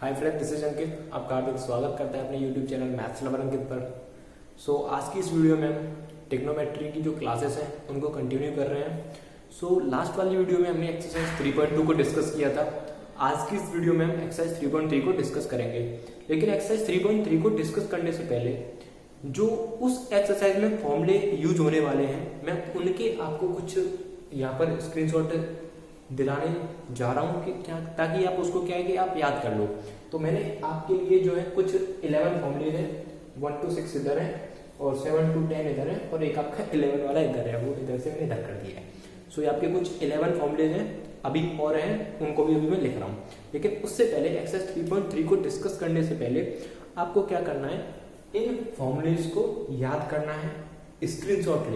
Hi friend, this is अंकित। आपका हार्दिक स्वागत करता है अपने यूट्यूब चैनल मैथ्स लवर अंकित पर। आज की इस वीडियो में हम टेक्नोमेट्री की जो क्लासेस हैं उनको कंटिन्यू कर रहे हैं। लास्ट वाली वीडियो में हमने एक्सरसाइज 3.2 को डिस्कस किया था। आज की इस वीडियो में हम एक्सरसाइज 3.3 को डिस्कस करेंगे। लेकिन एक्सरसाइज 3.3 को डिस्कस करने से पहले जो उस एक्सरसाइज में फॉर्मूले यूज होने वाले हैं, मैं उनके आपको कुछ यहाँ पर स्क्रीनशॉट दिलाने जा रहा हूँ कि क्या, ताकि आप उसको क्या है कि आप याद कर लो। तो मैंने आपके लिए जो है कुछ 11 फॉर्मूले हैं, 1 to 6 इधर है और 7 to 10 इधर है और एक आपका 11 वाला इधर है, वो इधर से मैंने इधर कर दिया है। ये आपके कुछ 11 फॉर्मूले हैं, अभी और हैं, उनको भी अभी मैं लिख रहा हूँ। लेकिन उससे पहले एक्सरसाइज 3.3 को डिस्कस करने से पहले आपको क्या करना है, इन फॉर्मूलेज को याद करना है, स्क्रीनशॉट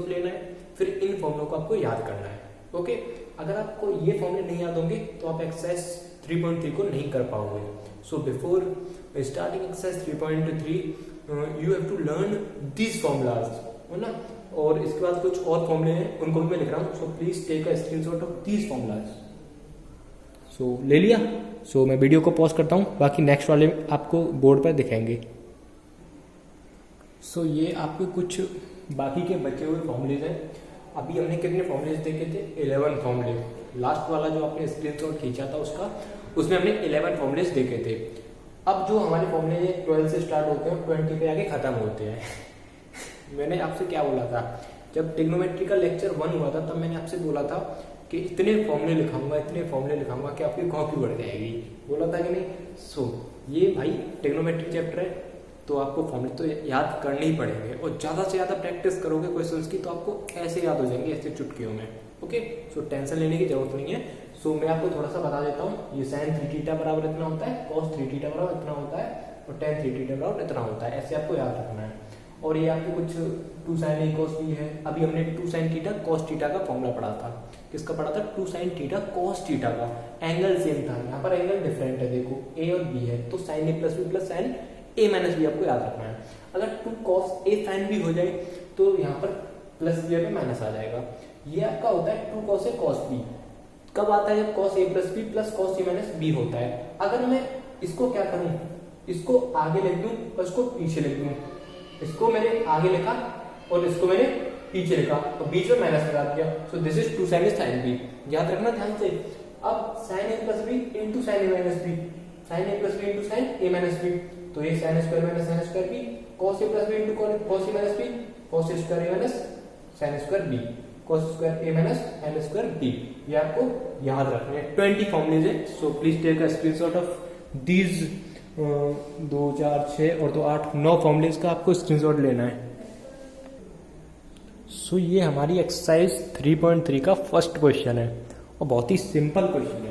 लेना है, फिर इन फॉर्मूलों को आपको याद करना है। ओके, अगर आपको ये फॉर्मूले नहीं याद होंगे तो आप एक्सरसाइज 3.3 को नहीं कर पाओगे। So before starting exercise 3.3 you have to learn these formulas, है ना। और इसके बाद कुछ और फॉर्मूले हैं, उनको भी मैं लिख रहा हूँ। So please take a screenshot of these formulas. ले लिया। मैं वीडियो को पॉज करता हूँ, बाकी नेक्स्ट वाले आपको बोर्ड पर दिखाएंगे। ये आपके कुछ बाकी के बचे हुए फॉर्मूलेज हैं। अभी हमने कितने फॉर्मूलेज देखे थे? 11 फॉर्मूले। लास्ट वाला जो आपने स्क्रीनशॉट खींचा था उसमें हमने 11 फॉर्मूलेज देखे थे। अब जो हमारे फॉर्मूले 12 से स्टार्ट होते हैं 20 पे आके खत्म होते हैं। मैंने आपसे क्या बोला था, जब ट्रिग्नोमेट्री का लेक्चर 1 हुआ था तब मैंने आपसे बोला था कि इतने फॉर्मूले लिखाऊंगा कि आपकी कॉपी बढ़ जाएगी। बोला था कि नहीं? ये भाई ट्रिग्नोमेट्री चैप्टर है तो आपको फॉर्मूले तो याद करने ही पड़ेंगे, और ज़्यादा से ज़्यादा प्रैक्टिस करोगे क्वेश्चंस की तो आपको ऐसे याद हो जाएंगे, ऐसे चुटकियों में। ओके, टेंशन लेने की जरूरत नहीं है। मैं आपको थोड़ा सा बता देता हूँ। ये sin 3θ बराबर इतना होता है, cos 3θ बराबर इतना होता है और tan 3θ बराबर इतना होता है। ऐसे आपको याद रखना है। और ये आपको कुछ 2 sin a cos b है। अभी हमने 2 sin θ cos θ का फॉर्मूला पढ़ा था। किसका पढ़ा था? 2 sin θ cos θ का। एंगल सेम था, यहाँ पर एंगल डिफरेंट है। देखो a और b है, तो sin a plus b plus sin a minus B आपको याद रखना है। अगर 2 cos a sin b हो जाए तो यहाँ पर प्लस बी पे माइनस आ जाएगा। ये आपका होता है 2 cos a cos b। कब आता है? जब cos a plus b plus cos a minus b होता है। अगर मैं इसको क्या करूं, इसको आगे लिख दूं और इसको पीछे लिख दूं। इसको मैंने आगे लिखा और इसको मैंने पीछे लिखा और बीच में माइनस लगा दिया। This is 2 sin a sin b। याद रखना ध्यान से। अब sin a plus b into sin a minus b, sin a plus b into sin a minus b, तो ये sin square minus sin square b, cos a plus b into cos a minus b, cos a square a minus sin square b, cos square a minus sin square b। ये आपको याद रखना है। 20 formulas है। Please take a screenshot of these 2 4 6 और 2 8 9 formulas का आपको screenshot लेना है। ये हमारी एक्सरसाइज 3.3 का फर्स्ट क्वेश्चन है और बहुत ही सिंपल क्वेश्चन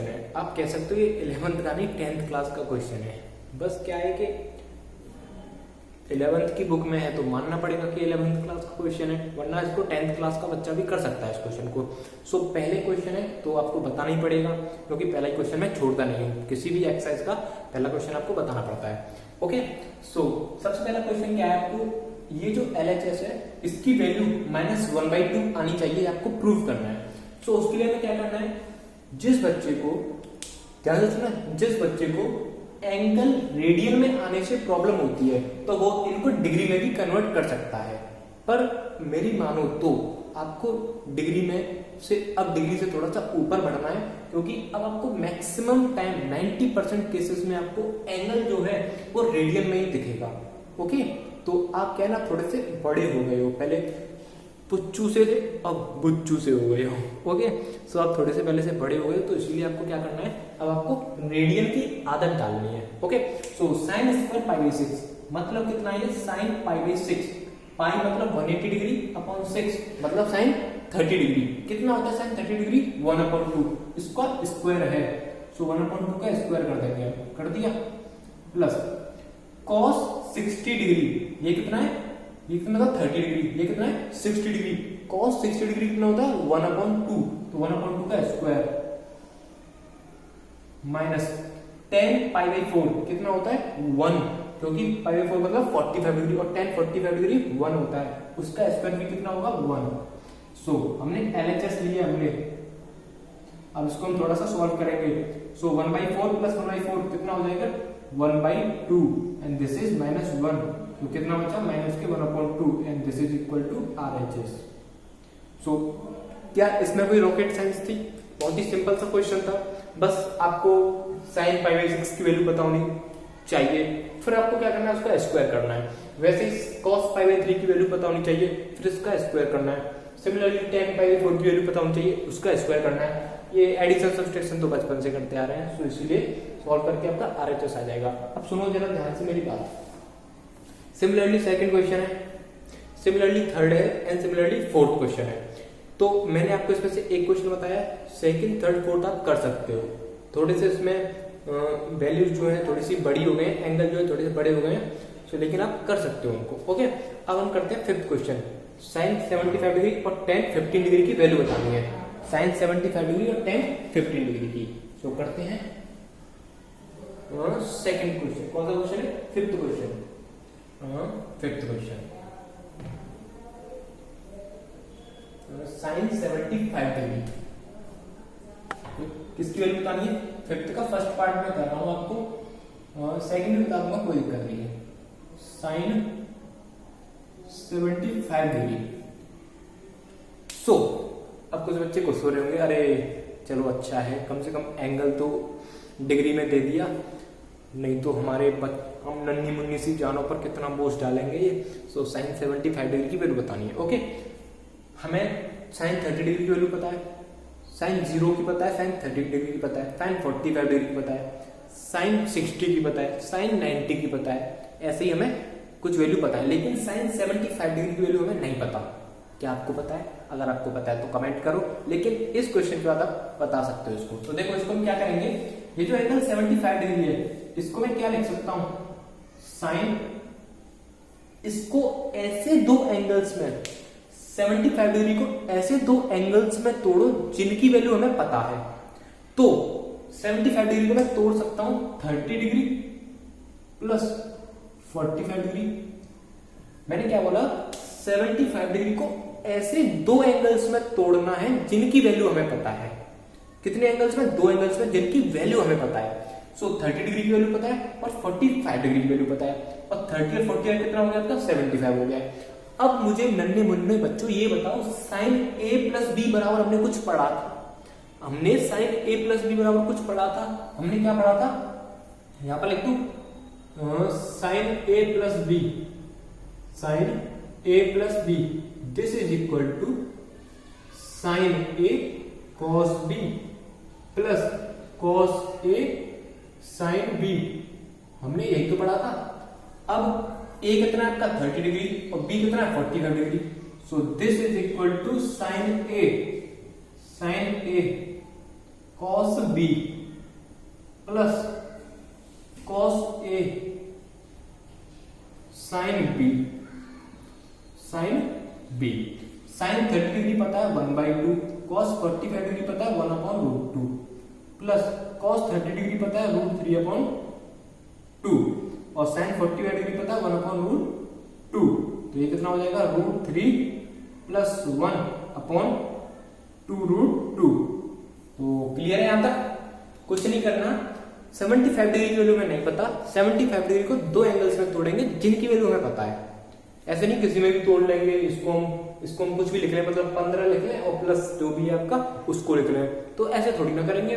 है। आप कह सकते हो ये 11th का नहीं 10th क्लास का क्वेश्चन है। बस क्या है कि 11th की बुक में है तो मानना पड़ेगा कि 11th क्लास का क्वेश्चन है, वरना इसको 10th क्लास का बच्चा भी कर सकता है इस क्वेश्चन को। पहले क्वेश्चन है तो आपको बताना ही पड़ेगा, क्योंकि पहला क्वेश्चन मैं छोड़ता नहीं हूँ। किसी भी एक्सरसाइज का पहला क्वेश्चन आपको बताना पड़ता है। ओके, सबसे पहला क्वेश्चन क्या है, आपको ये जो LHS है इसकी वैल्यू -1/2 आनी चाहिए, आपको प्रूव करना है। उसके लिए हमें क्या करना है, जिस बच्चे को एंगल रेडियन में आने से प्रॉब्लम होती है तो वो इनको डिग्री में भी कन्वर्ट कर सकता है। पर मेरी मानो तो आपको डिग्री से थोड़ा सा ऊपर बढ़ना है, क्योंकि अब आपको मैक्सिमम टाइम 90% केसेस में आपको एंगल जो है वो रेडियन में ही दिखेगा। ओके, तो आप क्या ना थोड़े से बड़े हो गए हो, पहले पुच्चू से थे अब बुच्चू से हो गए हो। ओके, आप थोड़े से पहले से बड़े हो गए, तो इसलिए आपको क्या करना है, अब आपको रेडियन की आदत डालनी है। ओके, sin स्क्वायर π/6 मतलब कितना है? sin π/6। पाई मतलब 180 डिग्री अपॉन 6 मतलब sin 30 डिग्री। कितना होता है sin 30 डिग्री? 1/2। इसका स्क्वायर है, 1/2 का स्क्वायर कर देंगे, कर दिया, प्लस cos 60 डिग्री। ये कितना है? ये कितना था? 30 डिग्री। ये कितना है? 60 डिग्री। cos 60 डिग्री कितना होता है? 1/2, तो 1/2 का स्क्वायर माइनस tan π/4 कितना होता है? 1, क्योंकि π/4 मतलब 45 डिग्री और tan 45 डिग्री 1 होता है, उसका स्क्वायर भी कितना होगा? 1। हमने LHS लिया, हमने अब इसको हम थोड़ा सा सॉल्व करेंगे। सो 1/4 प्लस 1/4 कितना हो जाएगा 1/2 एंड दिस इज -1, तो कितना बचा माइनस के 1/2 and this is equal to RHS। So क्या इसमें कोई रॉकेट साइंस थी? बहुत ही सिंपल सा क्वेश्चन था, बस आपको sin π/6 की वैल्यू पता होनी चाहिए, फिर आपको क्या करना है उसका स्क्वायर करना है। वैसे ही cos π/3 की वैल्यू पता होनी चाहिए, फिर इसका स्क्वायर करना है। सिमिलरली tan π/4 की वैल्यू पता होनी चाहिए, उसका स्क्वायर करना है। ये एडिशन सब्सट्रैक्शन तो बचपन से करते आ रहे हैं, सो इसलिए सॉल्व करके आपका RHS आ जाएगा। अब सुनो जरा ध्यान से मेरी बात। सिमिलरली सेकंड क्वेश्चन है, सिमिलरली थर्ड है एंड सिमिलरली फोर्थ क्वेश्चन है। तो मैंने आपको इसमें से एक क्वेश्चन बताया, सेकंड थर्ड फोर्थ आप कर सकते हो। थोड़े से इसमें वैल्यूज जो है थोड़ी सी बड़ी हो गए, एंगल जो है थोड़े से बड़े हो गए, सो लेकिन आप कर सकते हो उनको। ओके, अब हम करते हैं फिफ्थ क्वेश्चन। sin 75 डिग्री और tan 15 डिग्री की वैल्यू बतानी है। sin 75 डिग्री और tan 15 डिग्री की। सो करते हैं सेकंड क्वेश्चन। कौन सा क्वेश्चन है? Fifth question. Fifth question sin 75 degree किसकी वैल्यू बतानी है? फिफ्थ का फर्स्ट पार्ट में कर रहा हूं आपको, सेकंड में बता दूंगा, कोई दिक्कत नहीं है। sin 75 degree. सो अब कुछ बच्चे खुश हो रहे होंगे, अरे चलो अच्छा है, कम से कम एंगल तो डिग्री में दे दिया, नहीं तो हमारे हम नन्ही मुन्नी सी जानों पर कितना बोझ डालेंगे ये। सो sin 75 डिग्री की वैल्यू बतानी है। ओके, हमें sin 30 डिग्री की वैल्यू पता है, sin 0 की पता है, sin 30 डिग्री की पता है, sin 45 डिग्री की पता है, sin 60 की पता है, sin 90 की पता है। ऐसे ही हमें कुछ वैल्यू पता है, लेकिन sin 75 डिग्री की वैल्यू हमें नहीं पता। क्या आपको पता है? अगर आपको पता है तो कमेंट करो, लेकिन इस क्वेश्चन के बाद आप बता सकते हो इसको। तो देखो इसको हम क्या करेंगे, ये जो एंगल 75 डिग्री है इसको मैं क्या लिख सकता हूं, साइन, इसको ऐसे दो एंगल्स में 75 डिग्री को ऐसे दो एंगल्स में तोड़ो जिनकी वैल्यू हमें पता है। तो 75 डिग्री को मैं तोड़ सकता हूं 30 डिग्री प्लस 45 डिग्री। मैंने क्या बोला, 75 डिग्री को ऐसे दो एंगल्स में तोड़ना है जिनकी वैल्यू हमें पता है। कितने एंगल्स में? दो एंगल्स में जिनकी वैल्यू हमें पता है। सो 30 डिग्री की वैल्यू पता है और 45 डिग्री की वैल्यू पता है, और 30 और 45 कितना हो गया आपका? 75 हो गया। अब मुझे नन्हे मुन्ने बच्चों ये बताओ, साइन a प्लस बी बराबर हमने कुछ पढ़ा था, हमने साइन a प्लस बी बराबर कुछ पढ़ा था। हमने क्या पढ़ा था? यहां पर लिख दू, sine a plus B, sine a plus B this is equal to sine a cos b plus cos a sine b। हमने यही तो पढ़ा था। अब a कितना है आपका? 30 डिग्री और b कितना है? 45 degree. So this is equal to sine a cos b plus cos a sine b, sine b। Sine 30 degree पता है 1/2, कॉस 45 डिग्री पता है 1/√2 प्लस कॉस 30 डिग्री पता है √3/2 और साइन 45 डिग्री पता है 1/√2। तो ये कितना हो जाएगा? √3 प्लस 1/2√2। तो क्लियर है यहां तक? कुछ नहीं करना। 75 डिग्री की वैल्यू में नहीं पता, 75 डिग्री को दो एंगल्स में तोड़ेंगे जिनकी वैल्यू हमें पता है। ऐसे नहीं किसी में भी तोड़ लेंगे, इसको हम कुछ भी लिख लें, मतलब 15 लिख लें और प्लस जो भी है आपका उसको लिख लें, तो ऐसे थोड़ी ना करेंगे।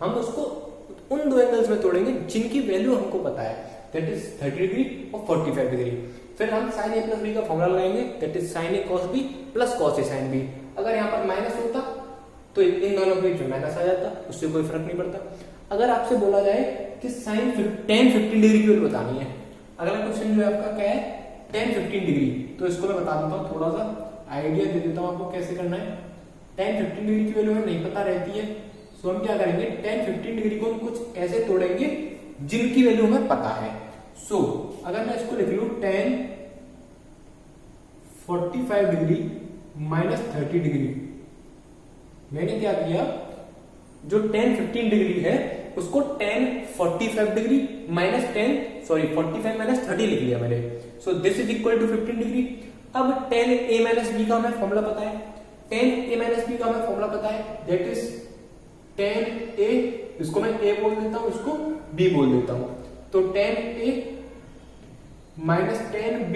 हम उसको उन दो एंगल्स में तोड़ेंगे जिनकी वैल्यू हमको पता है, दैट इज 30 डिग्री और 45 डिग्री। फिर हम साइन a प्लस बी का फॉर्मूला लगाएंगे, that is sine a cos b plus cos a sin b। अगर यहाँ पर माइनस होता तो इन दोनों के बीच में माइनस आ जाता, उससे कोई फर्क नहीं पड़ता। अगर आपसे बोला जाए कि साइन tan 15 डिग्री की वैल्यू बतानी है, अगला क्वेश्चन जो है आपका क्या है? tan 15 degree. तो इसको मैं बता देता हूँ, थोड़ा सा आइडिया दे देता हूँ आपको कैसे करना है। tan 15 डिग्री की वैल्यू हमें नहीं पता रहती है, सो हम क्या करेंगे, tan 15 डिग्री को हम कुछ ऐसे तोड़ेंगे जिनकी वैल्यू हमें पता है। सो अगर मैं इसको लिख लूं tan 45 डिग्री माइनस 30 डिग्री, मैंने क्या किया, जो tan 15 डिग्री है उसको tan 45 डिग्री माइनस 45 माइनस 30 लिख लिया मैंने। So this is equal to 15 degree. अब tan a माइनस b का हमें फॉर्मूला पता है, tan a माइनस b का हमें फॉर्मूला पता है, दैट इज tan a, इसको मैं a बोल देता हूं, इसको b बोल देता हूं, तो tan a minus tan b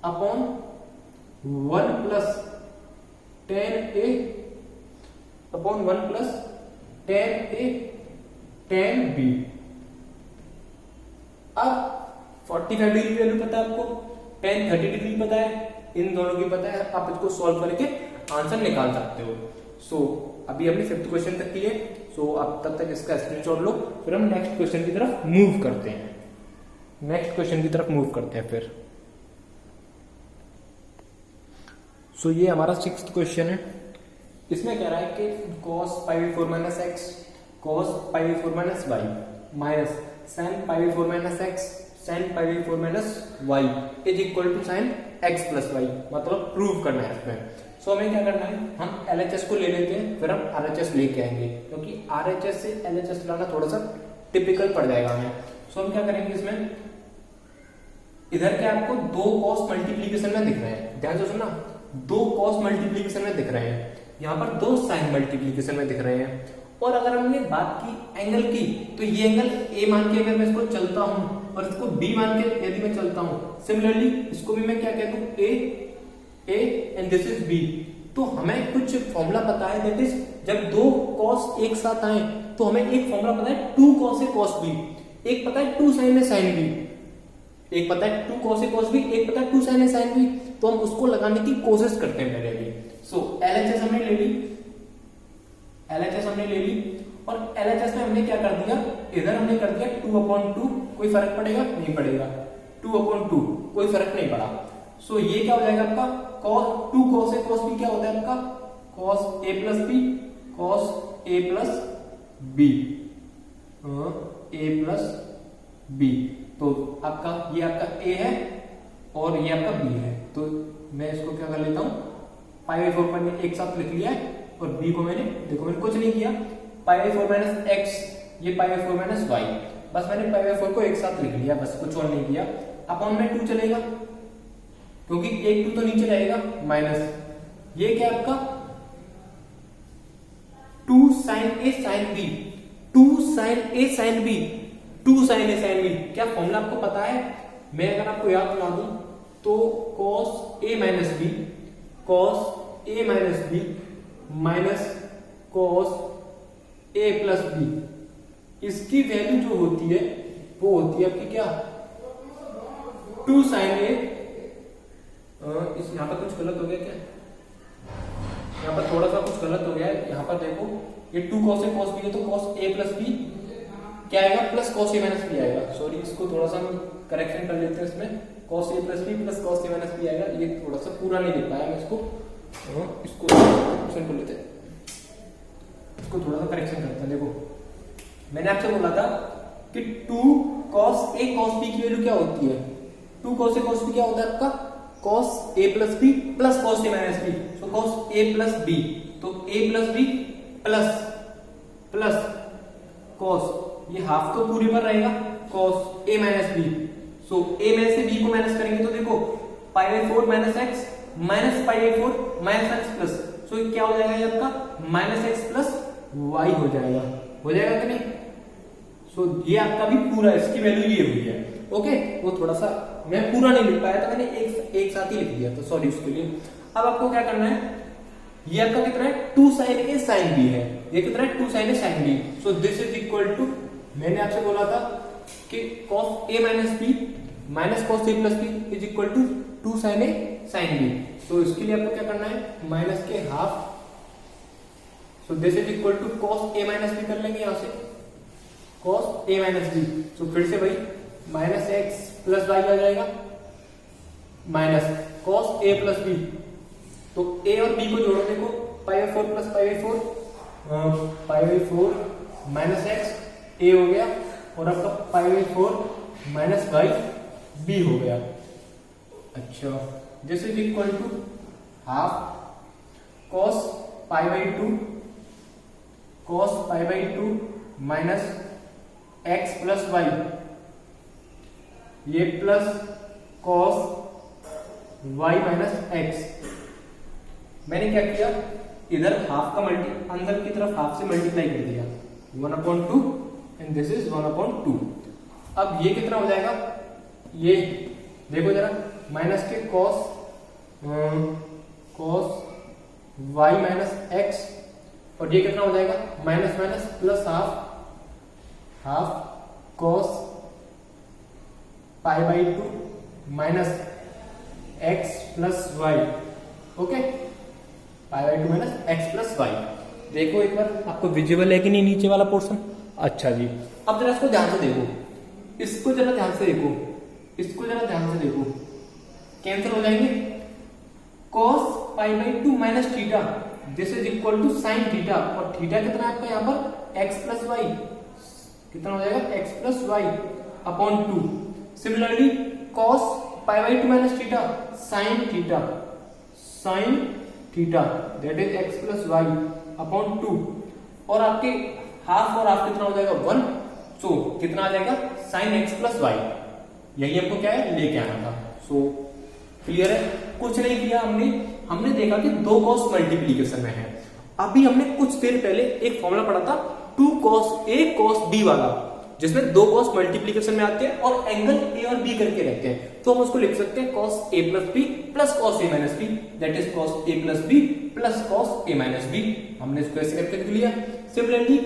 upon 1 plus tan a upon 1 plus tan a tan b। अब 45 डिग्री वैल्यू पता है आपको, tan 30 डिग्री पता है, इन दोनों की पता है, आप इसको सॉल्व करके आंसर निकाल सकते हो। सो अभी हमने 5th क्वेश्चन तक किए, सो अब तब तक इसका स्क्रीनशॉट लो, फिर हम नेक्स्ट क्वेश्चन की तरफ मूव करते हैं। नेक्स्ट क्वेश्चन की तरफ मूव करते हैं फिर। सो ये हमारा 6th क्वेश्चन है। इसमें कह रहा है कि cos π/4 minus x cos π/4 minus y minus sin π/4 minus x sin π/4 minus y is equal to sin x plus y, मतलब प्रूव करना है इसमें। सो हमें क्या करना है, हम LHS को ले लेते हैं, फिर हम RHS लेके आएंगे, क्योंकि RHS से LHS लाना थोड़ा सा टिपिकल पड़ जाएगा हमें। सो हम क्या करेंगे इसमें, इधर क्या आपको 2 cos मल्टीप्लीकेशन में दिख रहे हैं, ध्यान से सुनना, 2 cos मल्टीप्लीकेशन में दिख रहे हैं, यहाँ पर 2 sin मल्टीप्लीकेशन में दिख रहे हैं। और अगर हमने बात की एंगल की, तो ये एंगल A मान के अगर मैं इसको चलता हूं और इसको B मान के यदि मैं चलता हूं, सिमिलरली इसको भी मैं क्या कह दूं, A and this is B। तो हमें कुछ फॉर्मूला पता है, दैट इज जब 2 cos एक साथ आए तो हमें एक फॉर्मूला पता है 2 cos A cos B, एक पता है 2 sin A sin B, एक पता है 2 cos A cos B, एक पता है 2 sin A sin B। तो हम उसको लगाने की कोशिश करते हैं पहले भी। सो LHS हमने ले ली, LHS हमने ले ली, और LHS में हमने क्या कर दिया, इधर हमने कर दिया 2/2, कोई फर्क पड़ेगा नहीं पड़ेगा, 2/2 कोई फर्क नहीं पड़ा। सो ये क्या हो जाएगा आपका cos 2 cos A cos B क्या होता है आपका cos A plus B cos A plus B A plus B। तो आपका ये आपका A है और ये आपका B है, तो मैं इसको क्या कर लेता हूं, π/4 मैंने एक साथ लिख लिया है, और B को मैंने, देखो मैंने कुछ नहीं किया, π/4 माइनस एक्स, ये π/4 माइनस वाई, बस मैंने π/4 को एक साथ लिख लिया, बस कुछ और नहीं किया। अपॉन में 2 चलेगा, क्योंकि 1 2 तो नीचे रहेगा, माइनस ये क्या आपका 2 sin A sin B, 2 sin A sin B, 2 sin A sin B। क्या फॉर्मूला आपको पता है, मैं अगर आपको याद दिला दूं तो cos A minus B cos A minus B minus cos A plus B, इसकी वैल्यू जो होती है वो होती है आपकी क्या 2 sin A, इस यहाँ पर कुछ गलत हो गया क्या, यहाँ पर थोड़ा सा कुछ गलत हो गया है, यहाँ पर देखो ये 2 cos A cos B है, तो cos A प्लस B क्या आएगा, plus cos A minus B आएगा। सॉरी, इसको थोड़ा सा हम करेक्शन कर लेते हैं, इसमें cos A plus B plus cos A minus B आएगा, ये थोड़ा सा पूरा नहीं लिख पाया मैं इसको करेक्शन कर लेते हैं, इसको थोड़ा सा करेक्शन करते हैं। देखो मैंने आपसे बोला था कि 2 cos A cos B की वैल्यू क्या होती है, 2 cos A cos B क्या होता है आपका cos A plus B plus cos A minus B, so cos A plus B, तो A plus B plus plus cos, ये हाफ तो पूरे पर रहेगा, cos A minus B, so A में से B को माइनस करेंगे तो देखो π/4 minus x minus π/4 minus x plus, so क्या हो जाएगा ये आपका माइनस एक्स प्लस वाई हो जाएगा कि नहीं। सो ये आपका भी पूरा, इसकी वैल्यू ये हुई है, ओके। वो थोड़ा सा मैं पूरा नहीं लिख पाया था, मैंने एक साथ ही लिख दिया, तो सॉरी उसके लिए। अब आपको क्या करना है, ये आपका कितना है 2 sin A sin B है, ये कितना है 2 sin A sin B, so this is equal to, मैंने आपसे बोला था कि cos A minus B minus cos A plus B is equal to 2 sin A sin B। तो इसके लिए आपको क्या करना है, माइनस के half, so this is equal to cos A minus B कर लेंगे यहां से, cos A माइनस B, तो फिर से भाई माइनस एक्स प्लस वाई आ जाएगा, minus cos A plus B, तो A और B को जोड़ो, देखो π/4 प्लस π/4 माइनस एक्स A हो गया, और आपका π/4 माइनस वाई B हो गया। अच्छा, this is equal to half cos π/2 minus x plus y, ये plus cos y minus x. मैंने क्या किया, इधर हाफ का अंदर की तरफ हाफ से मल्टीप्लाई कर दिया 1/2 एंड दिस इज 1/2। अब ये कितना हो जाएगा, ये देखो जरा, माइनस के cos y माइनस एक्स, और ये कितना हो जाएगा minus minus plus half cos π/2 minus x plus y. Okay, π/2 minus x plus y. देखो एक बार आपको विजिबल है कि नहीं नीचे वाला पोर्शन। अच्छा जी, अब जरा इसको ध्यान से देखो, इसको जरा ध्यान से देखो, इसको जरा ध्यान से देखो, कैंसिल हो जाएंगे। cos π/2 minus theta this is equal to sine theta, और थीटा कितना है आपका यहाँ पर x प्लस वाई, कितना हो जाएगा x plus y upon 2। Similarly cos π/2 minus theta sine theta that is x plus y upon 2, और आपके हाफ और हाफ कितना हो जाएगा 1, सो कितना आ जाएगा साइन x प्लस वाई। यही हमको क्या है लेके आना था। सो क्लियर है, कुछ नहीं किया हमने देखा कि दो cos मल्टीप्लीकेशन में है। अभी हमने कुछ देर पहले एक फॉर्मूला पढ़ा था 2 cos a cos b वाला, जिसमें दो cos मल्टीप्लीकेशन में आते हैं और एंगल a और b करके रहते हैं, तो हम उसको लिख सकते हैं cos a plus b plus cos a minus b, that is cos a plus b plus cos a minus b। हमने इसको ऐसे करके लिख लिया। Similarly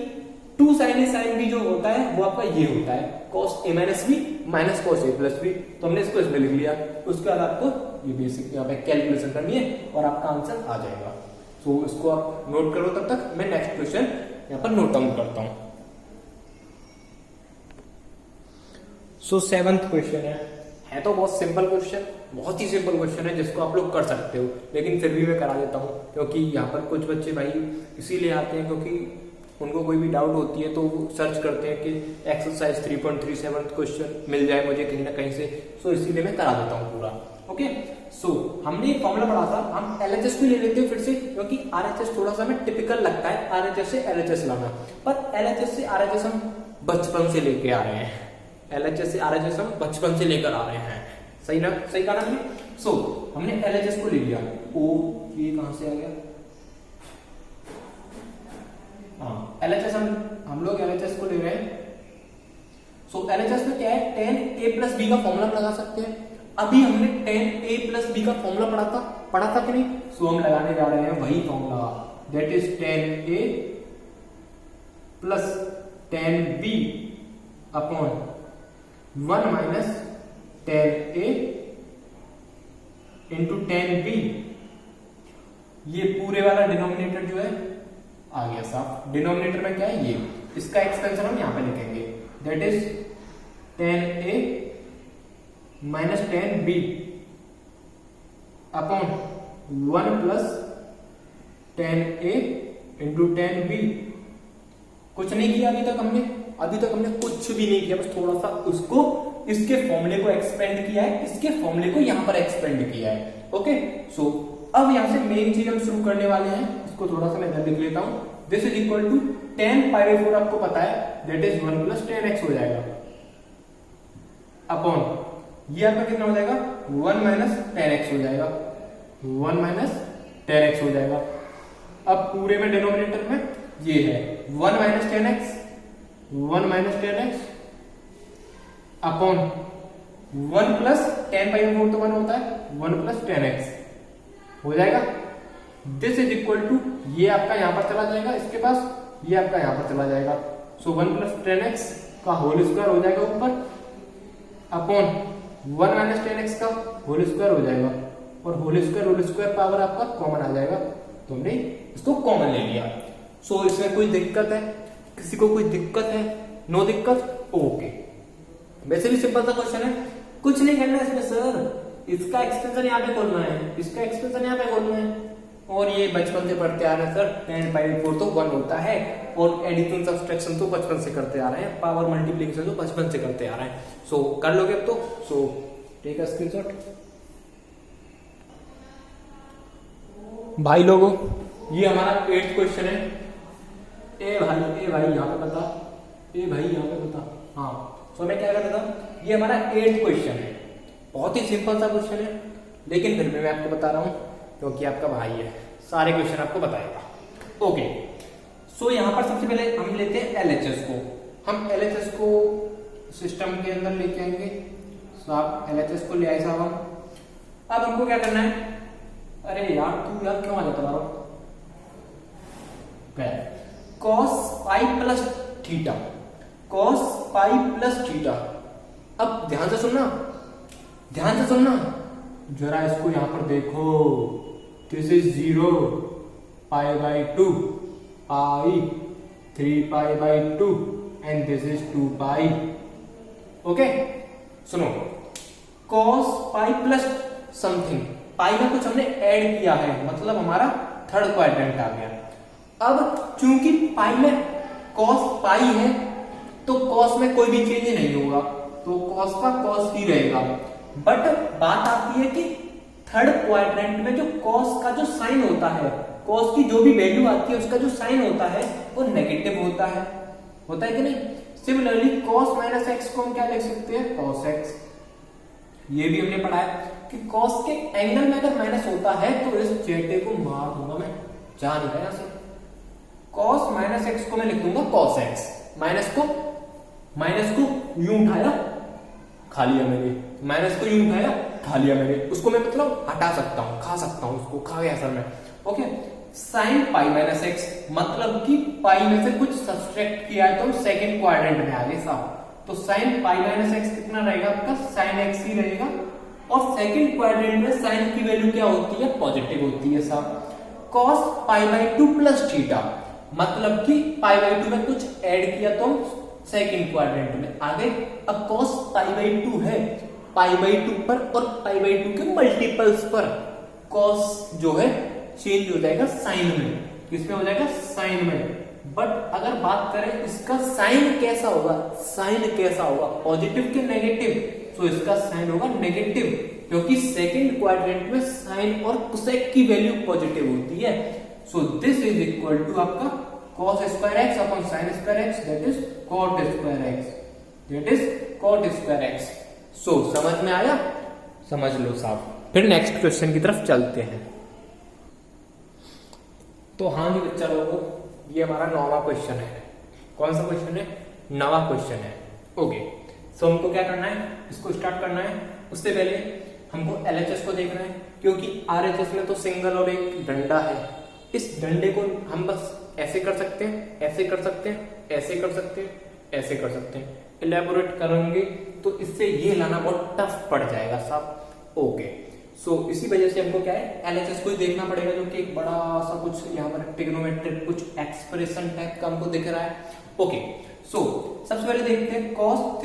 2 sin a sin b जो होता है वो आपका ये होता है cos a minus b minus cos a plus b, तो हमने इसको इसमें लिख लिया। उसके बाद आपको ये बेसिक यहाँ पे कैलकुलेशन करनी है और आपका आंसर आ जाएगा। तो इसको आप नोट करो, तब तक मैं नेक्स्ट क्वेश्चन यहाँ पर नोट डाउन करता हूँ। सो 7th क्वेश्चन है तो बहुत सिंपल क्वेश्चन, बहुत ही सिंपल क्वेश्चन है जिसको आप लोग कर सकते हो, लेकिन फिर भी मैं करा देता हूँ क्योंकि यहाँ पर कुछ बच्चे भाई इसीलिए आते हैं क्योंकि उनको कोई भी डाउट होती है तो वो सर्च करते हैं कि एक्सरसाइज 3.37 क्वेश्चन मिल जाए मुझे कहीं ना कहीं से, सो इसीलिए मैं करा देता हूँ पूरा। ओके, सो हमने एक फॉर्मूला पढ़ा था, हम एलएचएस को ले लेते हैं फिर से, क्योंकि आरएचएस थोड़ा सा हमें टिपिकल लगता है आरएचएस से एलएचएस लाना, पर एलएचएस से आरएचएस हम बचपन से लेके आ रहे हैं, एलएचएस से आरएचएस हम बचपन से लेकर आ रहे हैं। सही ना, सही कहा ना। सो हमने एलएचएस को ले लिया। ओ ये कहां से आ गया, हाँ एलएचएस हम लोग एलएचएस को ले रहे हैं। सो एलएचएस में क्या है, tan a प्लस b का फॉर्मूला लगा सकते हैं। अभी हमने tan a प्लस b का फॉर्मूला पढ़ा था कि नहीं, सो हम लगाने जा रहे हैं वही formula, that is tan a plus tan b upon 1 minus tan a into tan b। ये पूरे वाला डिनोमिनेटर जो है आ गया साफ। डिनोमिनेटर में क्या है, ये इसका एक्सपेंशन हम यहां पे लिखेंगे, that is tan a minus tan b upon 1 plus tan a into tan b। कुछ नहीं किया अभी तक हमने कुछ भी नहीं किया, बस थोड़ा सा उसको इसके फॉर्मूले को एक्सपेंड किया है, इसके फॉर्मूले को यहां पर एक्सपेंड किया है। ओके, सो अब यहां से मेन चीज हम शुरू करने वाले हैं, इसको थोड़ा सा मैं इधर लिख लेता हूं। This is equal to tan π/4 आपको पता है, that is 1 plus tan x हो जाएगा अपॉन ये आपका कितना हो जाएगा 1 माइनस tan x हो जाएगा, 1 माइनस tan x हो जाएगा। अब पूरे में डिनोमिनेटर में ये है 1 minus tan x, 1 minus tan x upon 1 plus tan π/4 तो 1 होता है, 1 प्लस tan x हो जाएगा। दिस इज इक्वल टू ये आपका यहां पर चला जाएगा, इसके पास ये आपका यहां पर चला जाएगा, सो 1 प्लस tan x का होल स्क्वायर हो जाएगा ऊपर अपॉन 1 माइनस tan x का होल स्क्वायर हो जाएगा, और होल स्क्वायर पावर आपका कॉमन आ जाएगा, तो हमने इसको कॉमन ले लिया। सो इसमें कोई दिक्कत है, किसी को कोई दिक्कत है, नो दिक्कत, ओके। वैसे भी सिंपल सा क्वेश्चन है, कुछ नहीं करना है इसमें सर, इसका एक्सपेंशन यहाँ पे खोलना है, इसका एक्सपेंशन यहाँ पे खोलना है, और ये बचपन से पढ़ते आ रहे हैं सर, tan π/4 तो 1 होता है, और एडिशन सब्सट्रैक्शन तो बचपन से करते आ रहे हैं, पावर मल्टीप्लिकेशन तो बचपन से करते आ रहे हैं। सो कर लोगे अब तो, सो टेक अ स्क्रीनशॉट। भाई लोगों ये हमारा 8th क्वेश्चन है। ए भाई यहाँ पे बता, ए भाई यहाँ पे बता, हाँ। सो मैं क्या कर रहा था, ये हमारा 8th क्वेश्चन है, बहुत ही सिंपल सा क्वेश्चन है, लेकिन फिर भी मैं आपको बता रहा हूं क्योंकि आपका भाई है, सारे क्वेश्चन आपको बताएगा। ओके, सो यहाँ पर सबसे पहले हम लेते हैं LHS को। हम LHS को सिस्टम के अंदर लेके आएंगे। साहब LHS को ले आए साहब हम। अब हमको क्या करना है, अरे यार तू यार क्यों आ जाता बारो, cos pi plus theta, cos pi plus theta. अब ध्यान से सुनना, ध्यान से सुनना जरा, इसको यहां पर देखो, this is 0 pi by 2 pi 3 pi by 2 and this is 2 pi. Okay सुनो, cos पाई प्लस समथिंग, पाई में कुछ हमने ऐड किया है, मतलब हमारा थर्ड क्वाड्रेंट आ गया। अब चूंकि पाई में cos पाई है तो cos में कोई भी चेंज नहीं होगा, तो cos का cos ही रहेगा। बट बात आती है कि थर्ड क्वाड्रेंट में जो cos का जो साइन होता है, cos की जो भी वैल्यू आती है उसका जो साइन होता है वो नेगेटिव होता है कि नहीं। सिमिलरली cos माइनस एक्स को हम क्या लिख सकते हैं, cos x। ये भी हमने पढ़ा है कि cos के एंगल में अगर माइनस होता है तो इस चेटे को मार दूंगा मैं, जा नहीं रहा यहां से। cos माइनस एक्स को मैं लिख दूंगा cos x, माइनस को यूं उठाया खा लिया मैंने, माइनस को यूं उठाया खा लिया मैंने, उसको मैं मतलब हटा सकता हूं, खा सकता हूं, उसको खा गया सर मैं। Okay, sine pi minus x, मतलब कि पाई में से कुछ सब्सट्रैक्ट किया है तो हम सेकंड क्वाड्रेंट में आ गए साहब। तो साइन पाई माइनस एक्स कितना रहेगा आपका, साइन एक्स ही रहेगा। और सेकंड क्वाड्रेंट में साइन की वैल्यू क्या होती है, पॉजिटिव होती है साहब। cos pi by 2 plus theta, मतलब कि पाई बाई 2 में कुछ ऐड किया तो सेकंड क्वाड्रेंट में आ गए। अब cos पाई बाई 2 है, पाई बाई 2 पर और पाई बाई 2 के मल्टीपल्स पर cos जो है चेंज हो जाएगा साइन में, किसमें हो जाएगा, साइन में। बट अगर बात करें इसका साइन कैसा होगा, साइन कैसा होगा, पॉजिटिव के नेगेटिव, तो इसका साइन होगा नेगेटिव, क्योंकि सेकंड क्वाड्रेंट में साइन और कोसेक की वैल्यू पॉजिटिव होती है। So this is equal to आपका cos square x upon sine square x, that is cot square x, that is cot square x. So समझ में आया, समझ लो साहब। फिर नेक्स्ट क्वेश्चन की तरफ चलते हैं। तो हाँ जी बच्चा लोगों, ये हमारा 9वां क्वेश्चन है। कौन सा क्वेश्चन है, 9वां क्वेश्चन है। ओके, सो हमको क्या करना है, इसको स्टार्ट करना है। उससे पहले हमको LHS को देखना है, क्योंकि RHS में तो सिंगल और एक डंडा है। इस डंडे को हम बस ऐसे कर सकते हैं, ऐसे कर सकते हैं, ऐसे कर सकते हैं, ऐसे कर सकते हैं। इलेबोरेट करेंगे तो इससे ये लाना बहुत टफ पड़ जाएगा साहब। ओके, सो इसी वजह से हमको क्या है, LHS को ही देखना पड़ेगा, जो कि एक बड़ा सा कुछ यहाँ पर ट्रिग्नोमेट्रिक कुछ एक्सप्रेशन टाइप का हमको दिख रहा है। ओके, सो सबसे पहले देखते हैं cos